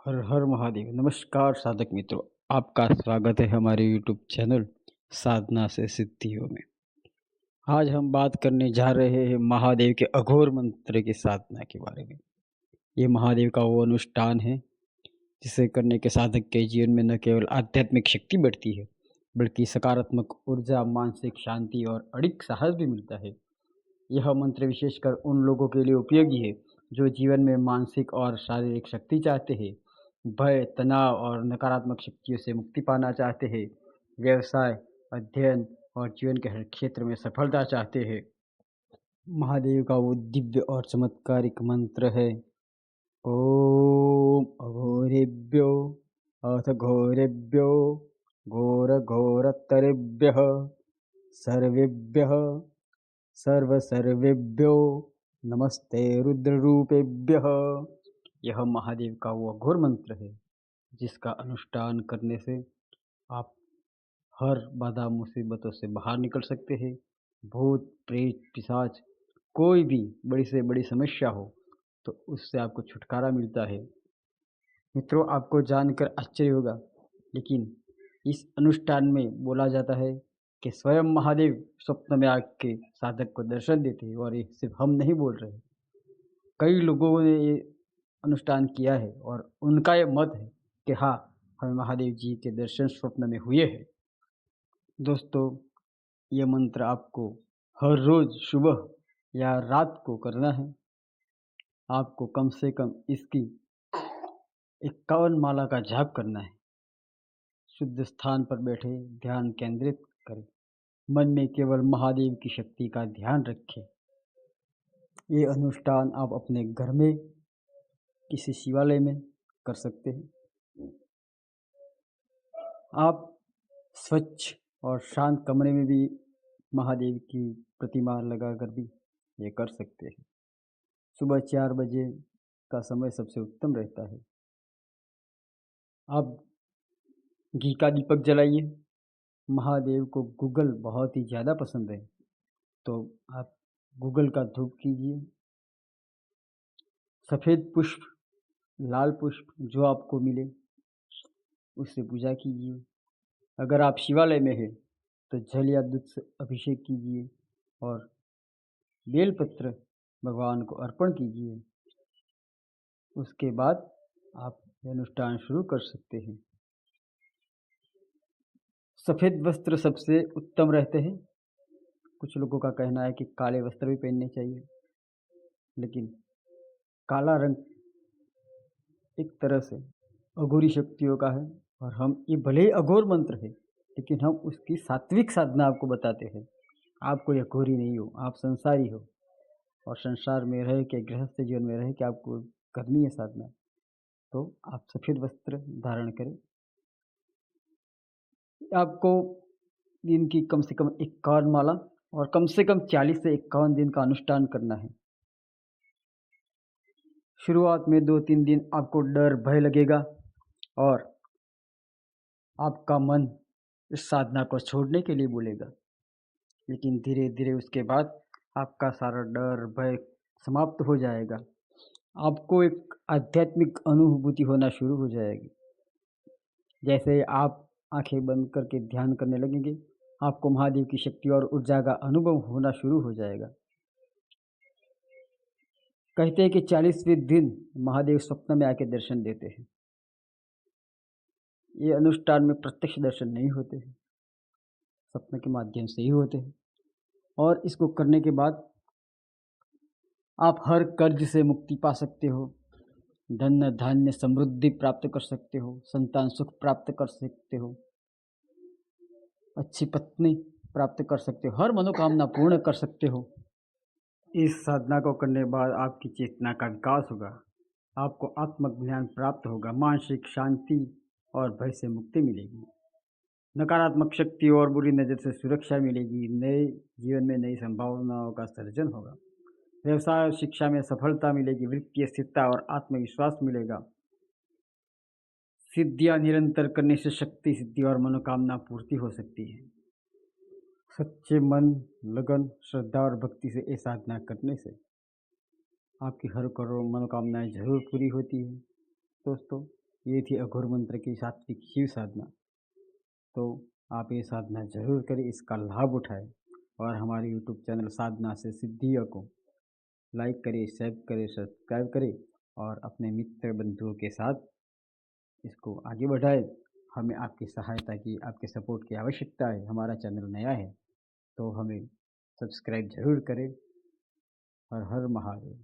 हर हर महादेव। नमस्कार साधक मित्रों, आपका स्वागत है हमारे यूट्यूब चैनल साधना से सिद्धियों में। आज हम बात करने जा रहे हैं महादेव के अघोर मंत्र की साधना के बारे में। ये महादेव का वो अनुष्ठान है जिसे करने के साधक के जीवन में न केवल आध्यात्मिक शक्ति बढ़ती है, बल्कि सकारात्मक ऊर्जा, मानसिक शांति और अड़िग साहस भी मिलता है। यह मंत्र विशेषकर उन लोगों के लिए उपयोगी है जो जीवन में मानसिक और शारीरिक शक्ति चाहते हैं, भय, तनाव और नकारात्मक शक्तियों से मुक्ति पाना चाहते हैं, व्यवसाय, अध्ययन और जीवन के हर क्षेत्र में सफलता चाहते हैं। महादेव का वो दिव्य और चमत्कारिक मंत्र है ओम अघोरेभ्यो अथ घोरेभ्यो घोर घोरतरेभ्यः सर्वेभ्यः सर्वेभ्यो नमस्ते रुद्ररूपेभ्यः। यह महादेव का वो अघोर मंत्र है जिसका अनुष्ठान करने से आप हर बाधा मुसीबतों से बाहर निकल सकते हैं। भूत प्रेत पिशाच कोई भी बड़ी से बड़ी समस्या हो तो उससे आपको छुटकारा मिलता है। मित्रों, आपको जानकर आश्चर्य होगा, लेकिन इस अनुष्ठान में बोला जाता है कि स्वयं महादेव स्वप्न में आके साधक को दर्शन देते हैं। और ये सिर्फ हम नहीं बोल रहे, कई लोगों ने ये अनुष्ठान किया है और उनका ये मत है कि हाँ, हमें महादेव जी के दर्शन स्वप्न में हुए हैं। दोस्तों, ये मंत्र आपको हर रोज सुबह या रात को करना है। आपको कम से कम इसकी 51 माला का जाप करना है। शुद्ध स्थान पर बैठे ध्यान केंद्रित करें। मन में केवल महादेव की शक्ति का ध्यान रखें। ये अनुष्ठान आप अपने घर में किसी शिवालय में कर सकते हैं। आप स्वच्छ और शांत कमरे में भी महादेव की प्रतिमा लगाकर भी ये कर सकते हैं। सुबह 4 बजे का समय सबसे उत्तम रहता है। आप घी का दीपक जलाइए। महादेव को गूगल बहुत ही ज़्यादा पसंद है, तो आप गूगल का धूप कीजिए। सफ़ेद पुष्प, लाल पुष्प जो आपको मिले उससे पूजा कीजिए। अगर आप शिवालय में हैं तो जल या दूध से अभिषेक कीजिए और बेलपत्र भगवान को अर्पण कीजिए। उसके बाद आप ये अनुष्ठान शुरू कर सकते हैं। सफ़ेद वस्त्र सबसे उत्तम रहते हैं। कुछ लोगों का कहना है कि काले वस्त्र भी पहनने चाहिए, लेकिन काला रंग एक तरह से अघोरी शक्तियों का है। और हम ये भले ही अघोर मंत्र है, लेकिन हम उसकी सात्विक साधना आपको बताते हैं। आप कोई अघोरी नहीं हो, आप संसारी हो और संसार में रह के, गृहस्थ जीवन में रह के आपको करनी है साधना। तो आप सफ़ेद वस्त्र धारण करें। आपको दिन की कम से कम 51 माला और कम से कम 40 से 51 दिन का अनुष्ठान करना है। शुरुआत में 2-3 दिन आपको डर भय लगेगा और आपका मन इस साधना को छोड़ने के लिए बोलेगा, लेकिन धीरे धीरे उसके बाद आपका सारा डर भय समाप्त हो जाएगा। आपको एक आध्यात्मिक अनुभूति होना शुरू हो जाएगी। जैसे आप आंखें बंद करके ध्यान करने लगेंगे, आपको महादेव की शक्ति और ऊर्जा का अनुभव होना शुरू हो जाएगा। कहते हैं कि 40वें दिन महादेव स्वप्न में आके दर्शन देते हैं। ये अनुष्ठान में प्रत्यक्ष दर्शन नहीं होते हैं, स्वप्न के माध्यम से ही होते हैं। और इसको करने के बाद आप हर कर्ज से मुक्ति पा सकते हो, धन धान्य समृद्धि प्राप्त कर सकते हो, संतान सुख प्राप्त कर सकते हो, अच्छी पत्नी प्राप्त कर सकते हो, हर मनोकामना पूर्ण कर सकते हो। इस साधना को करने के बाद आपकी चेतना का विकास होगा, आपको आत्मज्ञान प्राप्त होगा, मानसिक शांति और भय से मुक्ति मिलेगी, नकारात्मक शक्ति और बुरी नज़र से सुरक्षा मिलेगी, नए जीवन में नई संभावनाओं का सृजन होगा, व्यवसाय और शिक्षा में सफलता मिलेगी, वित्तीय स्थिरता और आत्मविश्वास मिलेगा। सिद्धियां निरंतर करने से शक्ति सिद्धि और मनोकामना पूर्ति हो सकती है। सच्चे मन, लगन, श्रद्धा और भक्ति से ये साधना करने से आपकी हर करोड़ मनोकामनाएं जरूर पूरी होती है। दोस्तों, ये थी अघोर मंत्र की सात्विक शिव साधना। तो आप ये साधना ज़रूर करें, इसका लाभ उठाएँ और हमारे यूट्यूब चैनल साधना से सिद्धियों को लाइक करें, शेयर करें, सब्सक्राइब करें और अपने मित्र बंधुओं के साथ इसको आगे बढ़ाएँ। हमें आपकी सहायता की, आपके सपोर्ट की आवश्यकता है। हमारा चैनल नया है, तो हमें सब्सक्राइब ज़रूर करें। हर हर महादेव।